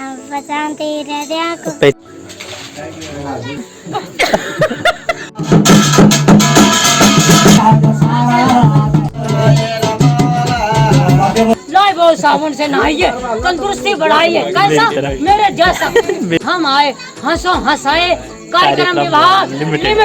बचाते रह वो साबुन से नहाइए, तंदुरुस्ती बढ़ाइए। कैसा मेरे जैसा हम आए, हंसो हंसाए कार्यक्रम विभाग लिमिटेड।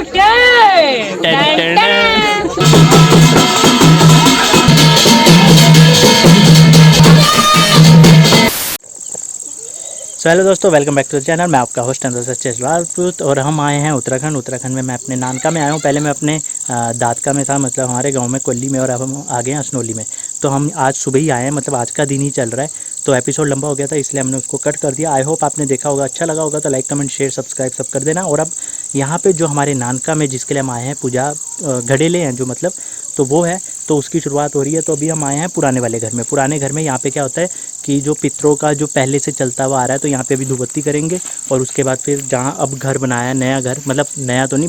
हेलो दोस्तों, welcome back to the channel. मैं आपका होस्ट अंदर सच राजपूत और हम आए हैं उत्तराखंड में। मैं अपने नानका में आया हूँ। पहले मैं अपने दादका में था, मतलब हमारे गांव में कोल्ली में, और अब हम आ गए हैं असनोली में। तो हम आज सुबह ही आए हैं, मतलब आज का दिन ही चल रहा है। तो एपिसोड लंबा हो गया था, इसलिए हमने उसको कट कर दिया। आई होप आपने देखा होगा, अच्छा लगा होगा तो लाइक कमेंट शेयर सब्सक्राइब सब कर देना। और अब यहाँ पे जो हमारे नानका में जिसके लिए हम आए हैं, पूजा घड़ेले हैं जो, मतलब तो वो है, तो उसकी शुरुआत हो रही है। तो अभी हम आए हैं पुराने वाले घर में। पुराने घर में यहाँ पे क्या होता है कि जो पितरों का जो पहले से चलता हुआ आ रहा है, तो यहाँ पे अभी धूपबत्ती करेंगे। और उसके बाद फिर जहाँ अब घर बनाया, नया घर, मतलब नया तो नहीं,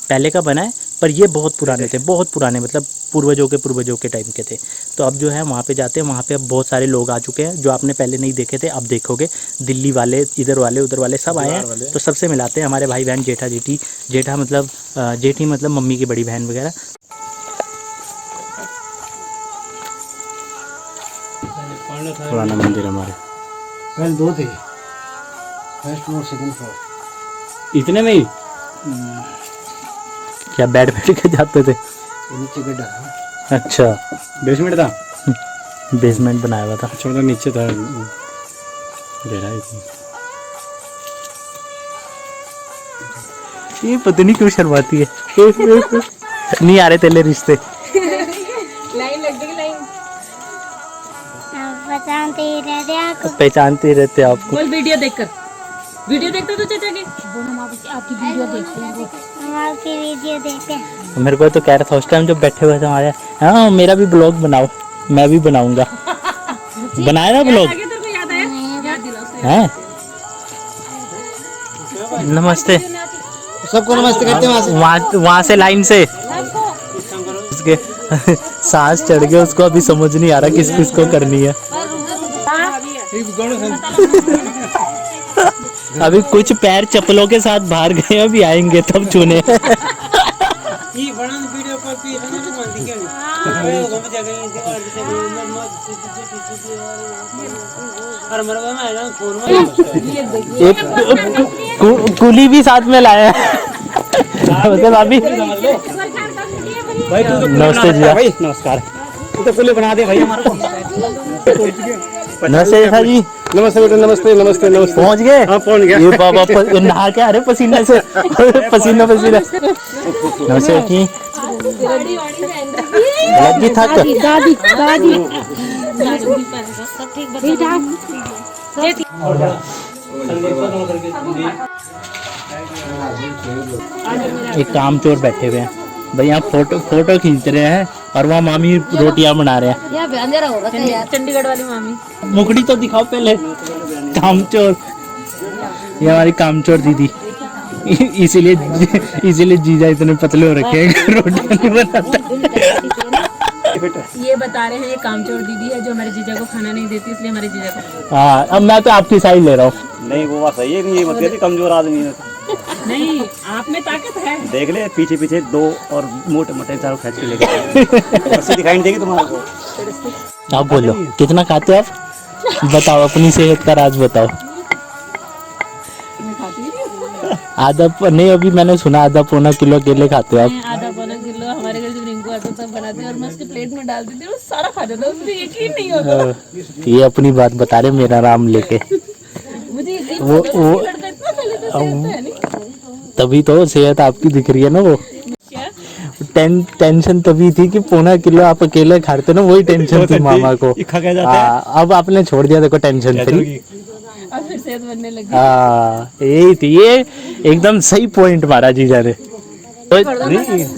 पहले का बना है, पर ये बहुत पुराने थे, बहुत पुराने, मतलब पूर्वजों के टाइम के थे। तो अब जो है वहाँ पे जाते हैं। वहाँ पे अब बहुत सारे लोग आ चुके हैं जो आपने पहले नहीं देखे थे, अब देखोगे। दिल्ली वाले, इधर वाले, उधर वाले सब आए हैं। तो सबसे मिलाते हैं, हमारे भाई बहन, जेठा जेठी, जेठा मतलब जेठी मतलब मम्मी की बड़ी बहन वगैरह। पुराना मंदिर हमारे पहले दो थे, फर्स्ट फ्लोर सेकंड फ्लोर। इतने में ही क्या बैठ के जाते थे? नीचे गड्ढा था। अच्छा, बेसमेंट था। बेसमेंट बनाया हुआ था। अच्छा, मतलब नीचे था। ये पता नहीं क्यों शर्माती है। नहीं आ रहे तेरे रिश्ते। लाइन लग गई, लाइन पहचानते रहते आपको। बोल वीडियो देखकर, वीडियो देखते तो चाचा के बोल, हम आपकी वीडियो देखते हैं। हम आपकी वीडियो देखते हैं। मेरे को तो कह रहा था उस टाइम जब बैठे हुए थे हमारे, हाँ मेरा भी ब्लॉग बनाओ, मैं भी बनाऊंगा। बनाया ना ब्लॉग? तेरे को याद आया? याद दिला उसने। हैं? नमस्ते सबको नमस्ते करते हैं वहाँ से लाइन से। उसके सांस चढ़ गया उसको, अभी समझ नहीं आ रहा किस किस को करनी है। अभी कुछ पैर चप्पलों के साथ बाहर गए, अभी आएंगे तब चुने। कुली भी साथ में लाया है भाभी। नमस्ते जी, भाई नमस्कार। तो कुली बना दे भाई हमारा। नमस्ते जेठा जी। नमस्ते बेटा, नमस्ते नमस्ते नमस्ते। पहुंच गए? हाँ पहुंच गया। ये बाबा नहा के आ रहे पसीने से, पसीना पसीना। नमस्ते जी। लगी थक दादी दादी एक काम चोर बैठे हुए हैं भाई, यहाँ फोटो खींच रहे हैं और वहाँ मामी रोटियां बना रहे हैं। अंधेरा हो रहा है यार। चंडीगढ़ वाली मामी, मुकड़ी तो दिखाओ पहले। कामचोर, ये हमारी कामचोर दीदी। इसीलिए जीजा इतने पतले हो रखे हैं, रोटियां नहीं बनाता। ये बता रहे हैं ये कामचोर दीदी है जो हमारे जीजा को खाना नहीं देती, इसलिए हमारे जीजा को। हाँ, अब मैं तो आपकी साइड ले रहा हूँ। नहीं वो बात सही है, नहीं ये मत कहते कमजोर आदमी है। नहीं, आप में ताकत है। देख ले पीछे पीछे दो और मोटे मोटे चारों खींच के लेके दिखाई नहीं देगी तुम्हारे को। आप बोलो कितना खाते हो आप? बताओ अपनी सेहत का राज बताओ। आधा नहीं, अभी मैंने सुना आधा पौना किलो केले खाते हो आप। आधा पौना किलो हमारे घर जब रिंकू आता तब बनाते हैं और मैं उसके प्लेट में डाल देती हूँ, सारा खा जाता है, उसमें यकीन नहीं होता। ये अपनी बात बता रहे मेरा नाम लेके। मुझे यकीन वो लड़का इतना पहले तो सेहत है नहीं। तभी तो सेहत आपकी दिख रही है ना। वो टेंशन तभी थी कि पौना किलो आप अकेले खाते ना, वही टेंशन थी मामा को। अब आपने छोड़ दिया, देखो टेंशन फ्री। और फिर सेहत बनने लगी। हाँ यही थी, ये एकदम सही पॉइंट मारा जीजा ने। तो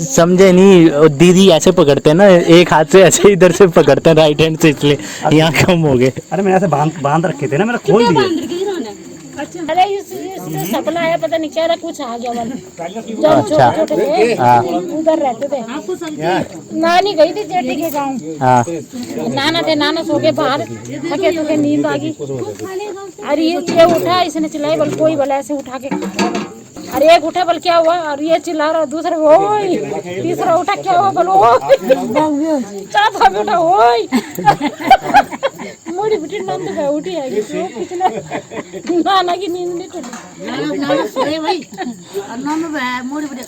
समझे नहीं, दीदी ऐसे पकड़ते हैं ना, एक हाथ से ऐसे इधर से पकड़ते हैं राइट हैंड से, इसलिए यहाँ कम हो गए। अरे मैंने ऐसे बांध रखे थे ना, मेरा खोल दिए। अरे इससे सपना है, पता नहीं क्या कुछ आ गया मन। जब अच्छा। छोटे छोटे थे हाँ। उधर रहते थे। नानी गई थी जेठी के गाँव, हाँ नाना थे, नाना सो के बाहर थके थके नींद आ गई। अरे ये उठा, इसने चिल्लाई, बल कोई भला ऐसे उठा के खा रहा है। अरे एक उठा, बल क्या हुआ, और ये चिल्ला रहा, दूसरा ओए, तीसरा उठा, क्या हुआ, बल ओए, चौथा भी उठा, ओए। मोड़ी बिटी नंद का उठी है पिछले नाना की नींद नहीं टूटी। भाई मोड़ी बड़े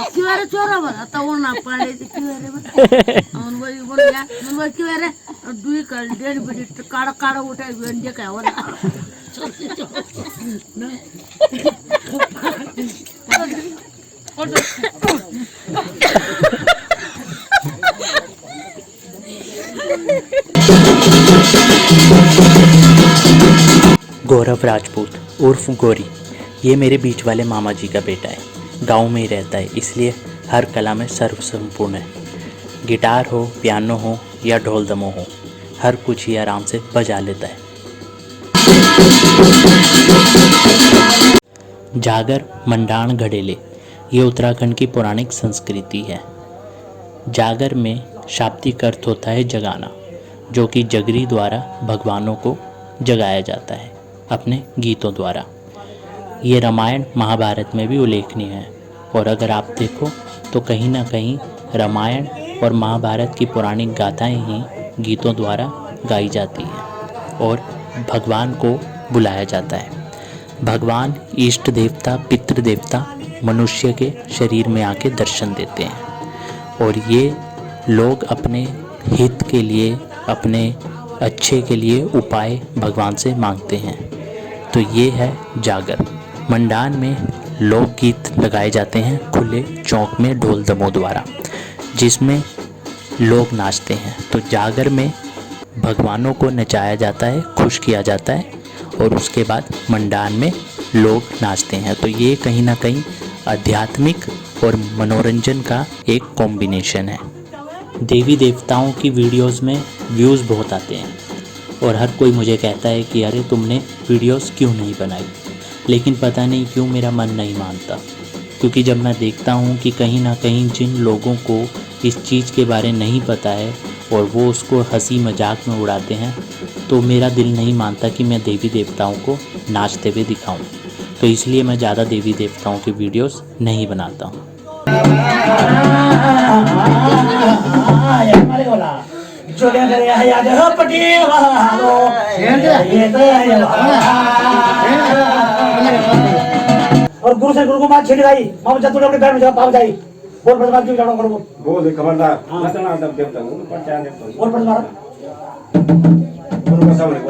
क्यों चोरा बता तो वो ना पड़े क्यों बोल गया क्यों दुई कर डेढ़ बजे काड़ा काड़ा उठा व्यंजन का हो ना गौरव राजपूत उर्फ गोरी, ये मेरे बीच वाले मामा जी का बेटा है। गांव में ही रहता है, इसलिए हर कला में सर्वसंपूर्ण है। गिटार हो, पियानो हो या ढोल दमो हो, हर कुछ ही आराम से बजा लेता है। जागर मंडाण घड़ेले, ये उत्तराखंड की पौराणिक संस्कृति है। जागर में शाब्दिक अर्थ होता है जगाना, जो कि जगरी द्वारा भगवानों को जगाया जाता है अपने गीतों द्वारा। ये रामायण महाभारत में भी उल्लेखनीय है, और अगर आप देखो तो कहीं ना कहीं रामायण और महाभारत की पौराणिक गाथाएं ही गीतों द्वारा गाई जाती हैं और भगवान को बुलाया जाता है। भगवान इष्ट देवता, पितृ देवता मनुष्य के शरीर में आके दर्शन देते हैं, और ये लोग अपने हित के लिए, अपने अच्छे के लिए उपाय भगवान से मांगते हैं। तो ये है जागर। मंडान में लोकगीत लगाए जाते हैं खुले चौक में ढोल दमों द्वारा, जिसमें लोग नाचते हैं। तो जागर में भगवानों को नचाया जाता है, खुश किया जाता है, और उसके बाद मंडान में लोग नाचते हैं। तो ये कहीं ना कहीं आध्यात्मिक और मनोरंजन का एक कॉम्बिनेशन है। देवी देवताओं की वीडियोस में व्यूज़ बहुत आते हैं, और हर कोई मुझे कहता है कि अरे तुमने वीडियोस क्यों नहीं बनाई, लेकिन पता नहीं क्यों मेरा मन नहीं मानता। क्योंकि जब मैं देखता हूँ कि कहीं ना कहीं जिन लोगों को इस चीज़ के बारे नहीं पता है और वो उसको हंसी मजाक में उड़ाते हैं, तो मेरा दिल नहीं मानता कि मैं देवी देवताओं को नाचते हुए दिखाऊं। तो इसलिए मैं ज़्यादा देवी देवताओं की वीडियोस नहीं बनाता हूँ। और गुरु से गुरु को मार छीन गई, मां जब तूने अपने पैर में जगह पाव जाई, बोल पर बात क्यों जानो करो, बोल कमांडर नचना तब देवता हूं पर चाह देवता हूं, बोल पर मारा गुरु का सामने को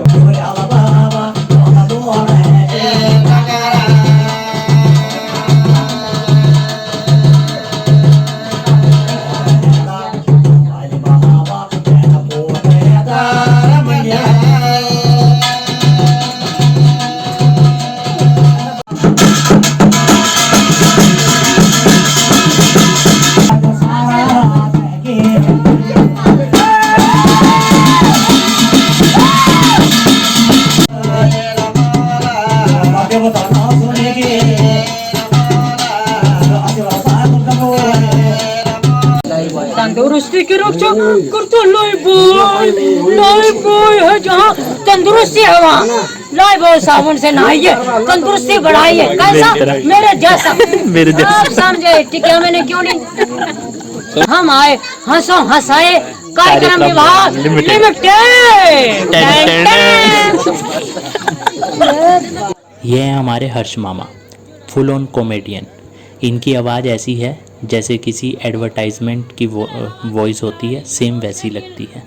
तंदुरुस्ती की रक्षा करते लाइफ बॉय है, जहाँ तंदुरुस्ती है वहाँ लाइफ बॉय साबुन से नहाइए, तंदुरुस्ती बढ़ाइए। कैसा मेरे जैसा आप समझे, ठीक है? मैंने क्यों नहीं, हम आए हंसो हंसाए कार्यक्रम विभाग लिमिटेड। ये हैं हमारे हर्ष मामा, फुल ऑन कॉमेडियन। इनकी आवाज़ ऐसी है जैसे किसी एडवर्टाइजमेंट की वॉइस होती है, सेम वैसी लगती है,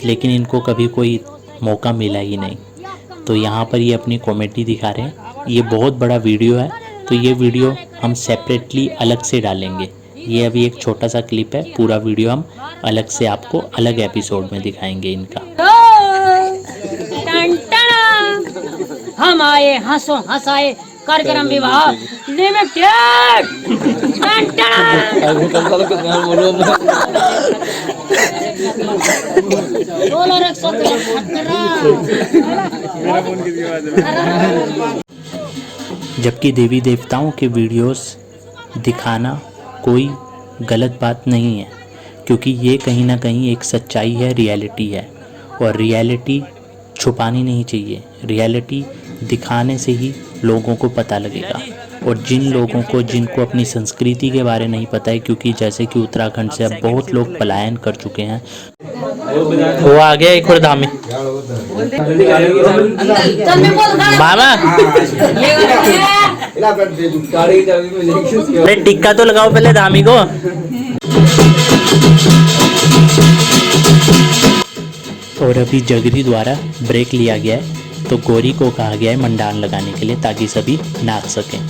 लेकिन इनको कभी कोई मौका मिला ही नहीं। तो यहाँ पर ये अपनी कॉमेडी दिखा रहे हैं। ये बहुत बड़ा वीडियो है, तो ये वीडियो हम सेपरेटली अलग से डालेंगे। ये अभी एक छोटा सा क्लिप है, पूरा वीडियो हम अलग से आपको अलग एपिसोड में दिखाएंगे इनका। हम आए हंसो हंसाए कार्यक्रम विभाग लिमिटेड। बोलो रे जबकि देवी देवताओं के वीडियोस दिखाना कोई गलत बात नहीं है, क्योंकि ये कहीं ना कहीं एक सच्चाई है, रियलिटी है। और रियलिटी छुपानी नहीं चाहिए, रियलिटी दिखाने से ही लोगों को पता लगेगा। और जिन लोगों को, जिनको अपनी संस्कृति के बारे नहीं पता है, क्योंकि जैसे कि उत्तराखंड से अब बहुत लोग पलायन कर चुके हैं। वो आ गया एक और धामी मामा, अरे टिक्का तो लगाओ पहले धामी को। और अभी जगरी द्वारा ब्रेक लिया गया है, तो गौरी को कहा गया है मंडान लगाने के लिए, ताकि सभी नाच सकें।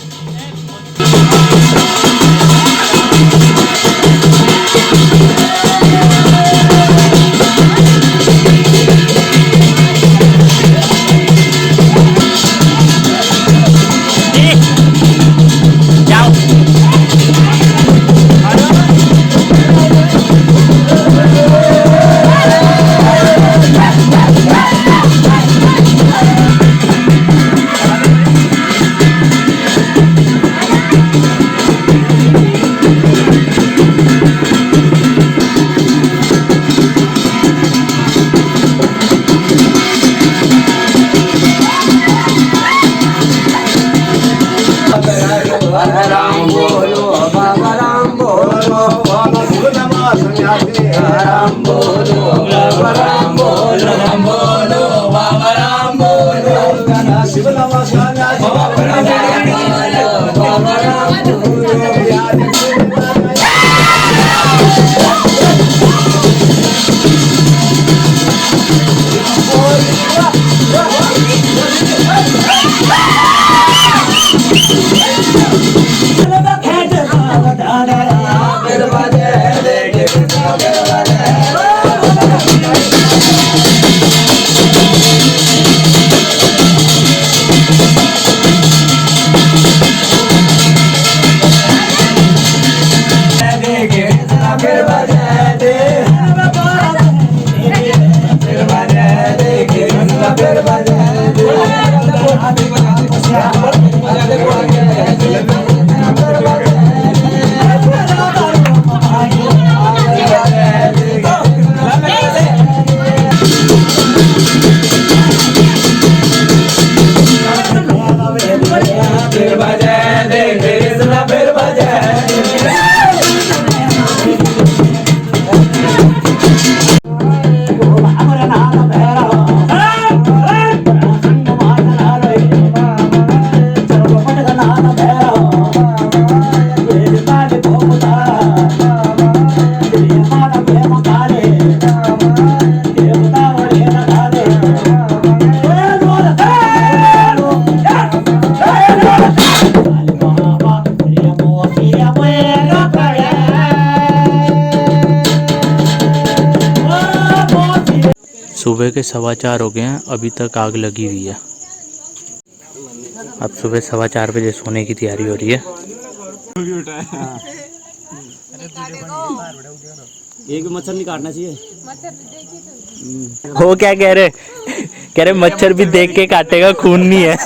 सुबह के 4:15 हो गए हैं, अभी तक आग लगी हुई है। अब सुबह 4:15 बजे सोने की तैयारी हो रही है। एक भी मच्छर नहीं काटना चाहिए। वो क्या कह रहे मच्छर भी देख के काटेगा, खून नहीं है।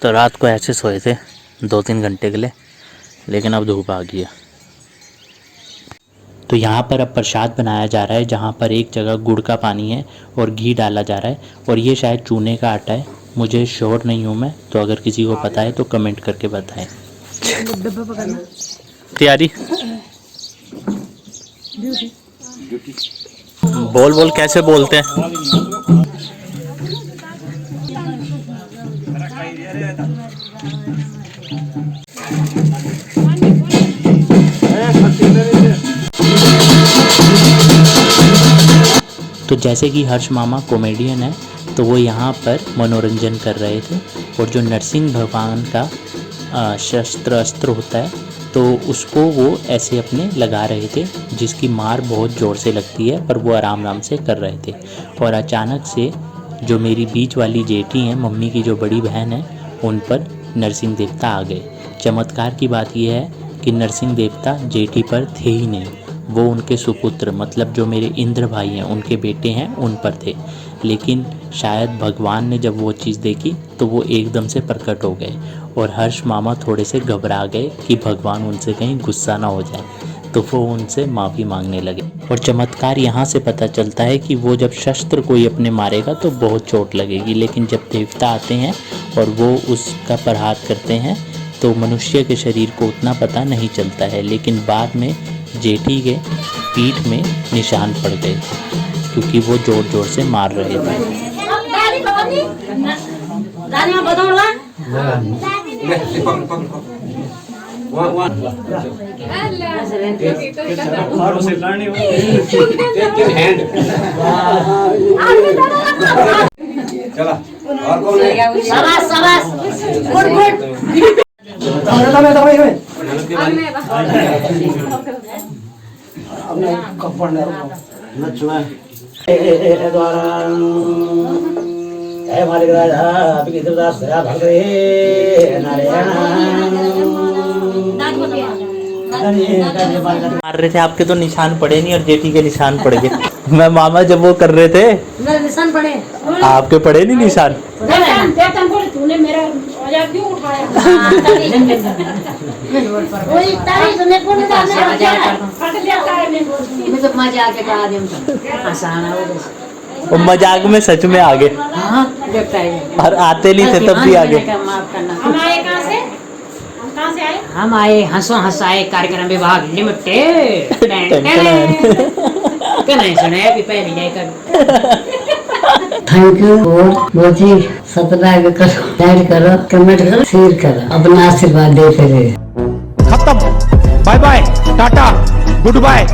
तो रात को ऐसे सोए थे 2-3 घंटे के लिए, लेकिन अब धूप आ गई है। तो यहाँ पर अब प्रसाद बनाया जा रहा है, जहाँ पर एक जगह गुड़ का पानी है और घी डाला जा रहा है, और ये शायद चूने का आटा है, मुझे श्योर नहीं हूँ मैं, तो अगर किसी को पता है तो कमेंट करके बताएं। तैयारी बोल कैसे बोलते हैं? तो जैसे कि हर्ष मामा कॉमेडियन है, तो वो यहाँ पर मनोरंजन कर रहे थे, और जो नरसिंह भगवान का शस्त्र होता है, तो उसको वो ऐसे अपने लगा रहे थे, जिसकी मार बहुत ज़ोर से लगती है, पर वो आराम से कर रहे थे। और अचानक से जो मेरी बीच वाली जेठी हैं, मम्मी की जो बड़ी बहन है, उन पर नरसिंह देवता आ गए। चमत्कार की बात यह है कि नरसिंह देवता जेठी पर थे ही नहीं, वो उनके सुपुत्र मतलब जो मेरे इंद्र भाई हैं उनके बेटे हैं उन पर थे। लेकिन शायद भगवान ने जब वो चीज़ देखी तो वो एकदम से प्रकट हो गए और हर्ष मामा थोड़े से घबरा गए कि भगवान उनसे कहीं गुस्सा ना हो जाए, तो वो उनसे माफ़ी मांगने लगे। और चमत्कार यहाँ से पता चलता है कि वो जब शस्त्र कोई अपने मारेगा तो बहुत चोट लगेगी, लेकिन जब देवता आते हैं और वो उसका प्रहार करते हैं तो मनुष्य के शरीर को उतना पता नहीं चलता है। लेकिन बाद में जेठी के पीठ में निशान पड़ गए क्योंकि वो जोर जोर से मार रहे थे। चला और कौन है? शाबाश शाबाश गुड गुड मालिक राजा आपकी इंद्रदास दया भगवे नारायण। मार रहे थे, आपके तो निशान पड़े नहीं और जेठी के निशान पड़ गए। मैं मामा जब वो कर रहे थे मेरे निशान पड़े आपके पड़े नहीं निशान। तूने मेरा मजाक क्यों उठाया? वही तारीफ में कौन मैं तो मजाक के कहा दूं आसान है वो मजाक में सच में आ गए। हाँ देखता है और आते नहीं थे तब भी आ गए। माफ करना। हम आए कहाँ से? हम कहाँ से आए? हम आए हंसो हंसाए कार्यक्रम विभाग लिमिटेड। क्या नहीं सुने अभी पहले जाए कर। थैंक यू और बहुत ही सब्सक्राइब करो, लाइक करो, कमेंट करो, शेयर करो, अपना आशीर्वाद देते रहे। खत्म, bye bye, tata, good bye.